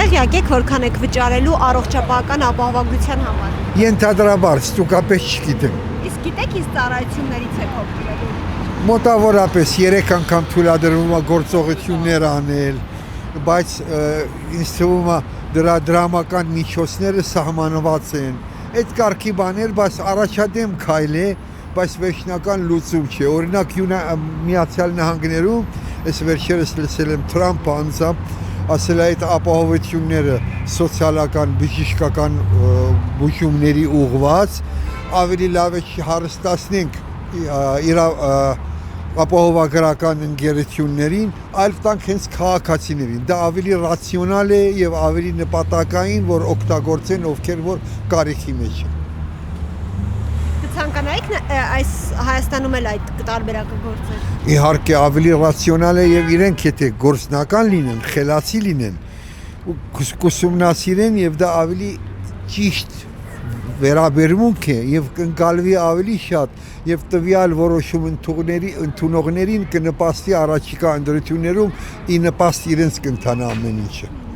Տեղյակ եք, որքան եք վճարելու առողջապահական ապահովագրության համար։ Ենթադրաբար ստուկապես չգիտեմ։ Իսկ գիտեք ինչ ծառայություններից եք օգտվելու։ Մոտավորապես 3 անգամ թույլատրվում է գործողություններ անել, բայց ինձ թվում է դրա դրամական միջոցները սահմանված են։ Այդ կարգի բաներ, բայց առաջադեմ քայլ է, բայց վերջնական լուծում չէ։ Օրինակ Միացյալ Նահանգներում այս վերջերս լսել եմ Թրամփը անձամբ ասել է այդ ապահովությունները սոցիալական բժշկական բուժումների ուղղված ավելի լավ է չհարստացնենք իր ապահովագրական ընկերություններին, այլ տանք հենց քաղաքացիներին։ Դա ավելի ռացիոնալ է եւ ավելի նպատակային, որ օգտագործեն ովքեր որ կարիքի մեջ են։ Կցանկանայիք այս Հայաստանում էլ այդ տարբերակը գործել։ Իհարկե ավելի ռացիոնալ է եւ իրենք եթե գործնական լինեն, խելացի լինեն, կուսումնասիրեն եւ դա ավելի ճիշտ վերաբերմունք է եւ կընկալվի ավելի շատ եւ տվյալ որոշում ընդունողներին կնպաստի առաջիկա ընտրություններում ի նպաստ իրենց կընթանա ամեն ինչը։